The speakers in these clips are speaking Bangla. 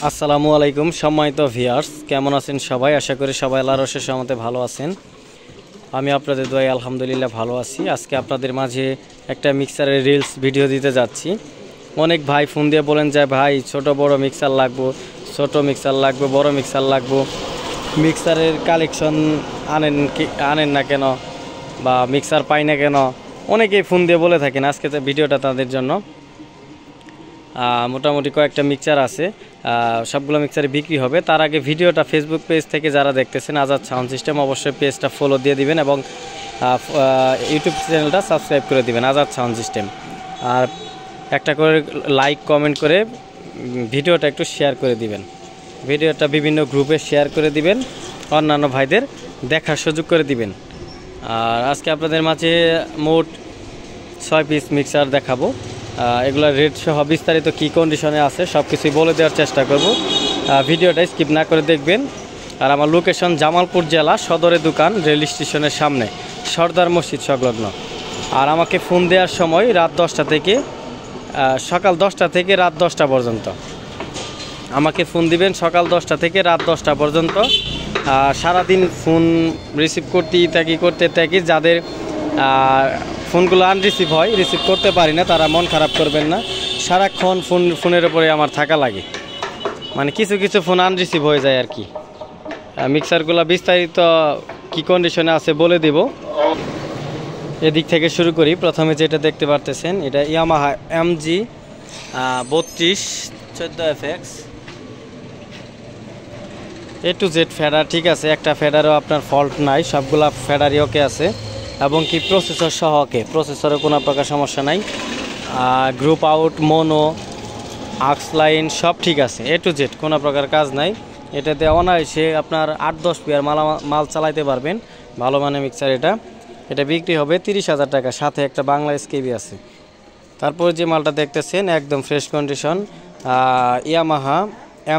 আসসালামু আলাইকুম সম্মানিত ভিউয়ার্স, কেমন আছেন সবাই? আশা করি সবাই আল্লাহর অশেষ রহমতে ভালো আছেন। আমি আপনাদের দোয়ায় আলহামদুলিল্লাহ ভালো আছি। আজকে আপনাদের মাঝে একটা মিক্সারের রিলস ভিডিও দিতে যাচ্ছি। অনেক ভাই ফোন দিয়ে বলেন যে ভাই ছোট বড় মিক্সার লাগবো, ছোট মিক্সার লাগবে, বড় মিক্সার লাগবো, মিক্সারের কালেকশন আনেন না কেন, বা মিক্সার পাই না কেন, অনেকেই ফোন দিয়ে বলে থাকেন। আজকে তো ভিডিওটা তাদের জন্য। মোটামুটি কয়েকটা মিক্সার আছে, সবগুলো মিক্সারে বিক্রি হবে। তার আগে ভিডিওটা ফেসবুক পেজ থেকে যারা দেখতেছেন আজাদ সাউন্ড সিস্টেম, অবশ্যই পেজটা ফলো দিয়ে দিবেন এবং ইউটিউব চ্যানেলটা সাবস্ক্রাইব করে দিবেন আজাদ সাউন্ড সিস্টেম। আর একটা করে লাইক কমেন্ট করে ভিডিওটা একটু শেয়ার করে দিবেন। ভিডিওটা বিভিন্ন গ্রুপে শেয়ার করে দিবেন, অন্যান্য ভাইদের দেখার সুযোগ করে দিবেন। আর আজকে আপনাদের মাঝে মোট 6 পিস মিক্সার দেখাবো। এগুলোর রেট সহ বিস্তারিত কী কন্ডিশনে আছে সব কিছুই বলে দেওয়ার চেষ্টা করব। ভিডিওটা স্কিপ না করে দেখবেন। আর আমার লোকেশন জামালপুর জেলা, সদরে দোকান, রেল স্টেশনের সামনে, সর্দার মসজিদ সংলগ্ন। আর আমাকে ফোন দেওয়ার সময় রাত 10টা থেকে সকাল 10টা থেকে রাত 10টা পর্যন্ত আমাকে ফোন দিবেন। সকাল 10টা থেকে রাত 10টা পর্যন্ত সারাদিন ফোন রিসিভ করতে থাকি। যাদের ফোনগুলো আনরিসিভ হয়, রিসিভ করতে পারি না, তারা মন খারাপ করবেন না। সারাক্ষণ ফোনের উপরে আমার থাকা লাগে, মানে কিছু কিছু ফোন আনরিসিভ হয়ে যায় আর কি। মিক্সারগুলো বিস্তারিত কী কন্ডিশনে আছে বলে দেব। এদিক থেকে শুরু করি। প্রথমে যেটা দেখতে পারতেছেন, এটা Yamaha MG 3214FX A to Z feeder, ঠিক আছে। একটা ফেডারও আপনার ফল্ট নাই, সবগুলা ফেডারই ওকে আছে এবং কি প্রসেসর সহ ওকে, প্রসেসরে কোনো প্রকার সমস্যা নাই। গ্রুপ আউট, মোনো, আক্স লাইন সব ঠিক আছে, A to Z কোনো প্রকার কাজ নাই। এটাতে অনায়াসে আপনার 8-10 পেয়ার মাল চালাইতে পারবেন। ভালো মানের মিক্সার এটা বিক্রি হবে 30,000 টাকা, সাথে একটা বাংলা SKB আছে। তারপর যে মালটা দেখতেছেন একদম fresh condition, Yamaha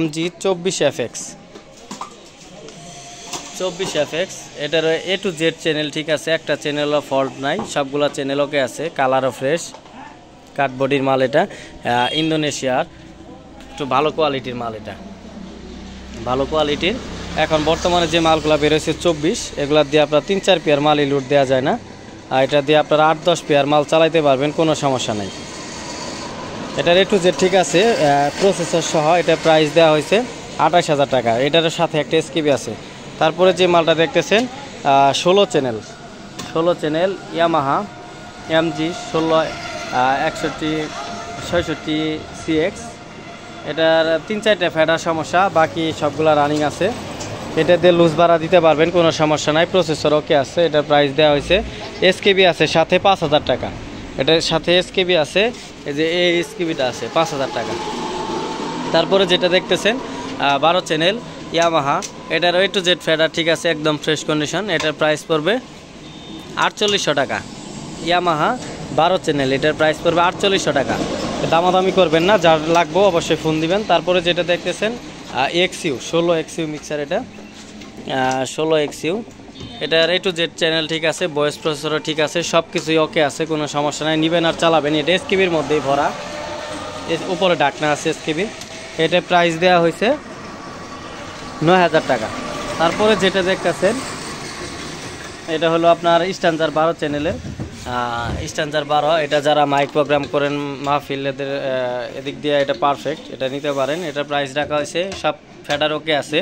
MG 24FX। এটার A to Z চ্যানেল ঠিক আছে, একটা চ্যানেলও ফল্ট নাই, সবগুলো চ্যানেল ওকে আছে। কালারও ফ্রেশ, কাঠবডির মাল। এটা ইন্দোনেশিয়ার একটু ভালো কোয়ালিটির মাল, এটা ভালো কোয়ালিটির। এখন বর্তমানে যে মালগুলো বেরোচ্ছে 24, এগুলা দিয়ে আপনার 3-4 পেয়ার মালই লুট দেওয়া যায় না। আর এটা দিয়ে আপনারা 8-10 পেয়ার মাল চালাইতে পারবেন, কোনো সমস্যা নেই। এটার A to Z ঠিক আছে, প্রসেসর সহ। এটা প্রাইস দেওয়া হয়েছে 28,000 টাকা। এটার সাথে একটা SKB আছে। তারপরে যে মালটা দেখতেছেন 16 চ্যানেল ইয়ামাহা MG 16-6166CX। এটার 3-4টা ফেডার সমস্যা, বাকি সবগুলা রানিং আছে। এটা দিয়ে লুজ ভাড়া দিতে পারবেন, কোনো সমস্যা নাই। প্রসেসর ওকে আছে। এটার প্রাইস দেওয়া হয়েছে, SKB আছে সাথে 5,000 টাকা। এটার সাথে SKB আছে, এই যে এই SKBটা আছে 5,000 টাকা। তারপরে যেটা দেখতেছেন 12 চ্যানেল ইয়ামাহা, এটার A to Z ফেডার ঠিক আছে, একদম ফ্রেশ কন্ডিশন। এটার প্রাইস পড়বে 4800 টাকা। ইয়ামাহা 12 চ্যানেল, এটার প্রাইস পড়বে 4800 টাকা। দামাদামি করবেন না, যার লাগবে অবশ্যই ফোন দিবেন। তারপরে যেটা দেখতেছেন XU 16XU মিক্সার, এটা 16XU। এটার A to Z চ্যানেল ঠিক আছে, ভয়েস প্রসেসরও ঠিক আছে, সব কিছুই ওকে আছে, কোনো সমস্যা নাই। নেবেন আর চালাবেন। এটা SKBর মধ্যেই ভরা, উপরে ঢাকনা আছে SKB। এটার প্রাইস দেওয়া হয়েছে 9,000 টাকা। তারপরে যেটা দেখতেছেন এটা হলো আপনার স্ট্যান্ডার 12 চ্যানেলের, স্ট্যান্ডার 12। এটা যারা মাইক প্রোগ্রাম করেন, মাহফিল, এদিক দিয়ে এটা পারফেক্ট, এটা নিতে পারেন। এটা প্রাইস রাখা হয়েছে, সব ফেডার ওকে আছে,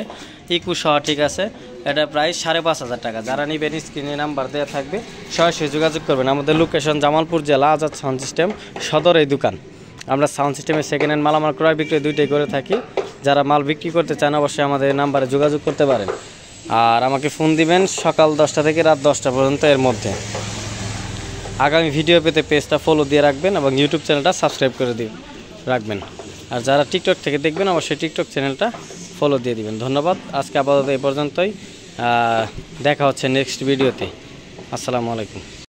ইকু সহ ঠিক আছে। এটা প্রাইস 5,500 টাকা। যারা নেবেন স্ক্রিনে নাম্বার দেওয়া থাকবে, সরাসরি যোগাযোগ করবেন। আমাদের লোকেশন জামালপুর জেলা, আজাদ সাউন্ড সিস্টেম, সদর এই দোকান। আমরা সাউন্ড সিস্টেমের সেকেন্ড হ্যান্ড মালামাল ক্রয় বিক্রয় দুইটাই করে থাকি। যারা মাল বিক্রি করতে চান অবশ্যই আমাদের নাম্বারে যোগাযোগ করতে পারেন। আর আমাকে ফোন দিবেন সকাল 10টা থেকে রাত 10টা পর্যন্ত, এর মধ্যে। আগামী ভিডিও পেতে পেজটা ফলো দিয়ে রাখবেন এবং ইউটিউব চ্যানেলটা সাবস্ক্রাইব করে রাখবেন। আর যারা টিকটক থেকে দেখবেন অবশ্যই টিকটক চ্যানেলটা ফলো দিয়ে দিবেন। ধন্যবাদ। আজকে আপাতত এই পর্যন্তই, দেখা হচ্ছে নেক্সট ভিডিওতে। আসসালামু আলাইকুম।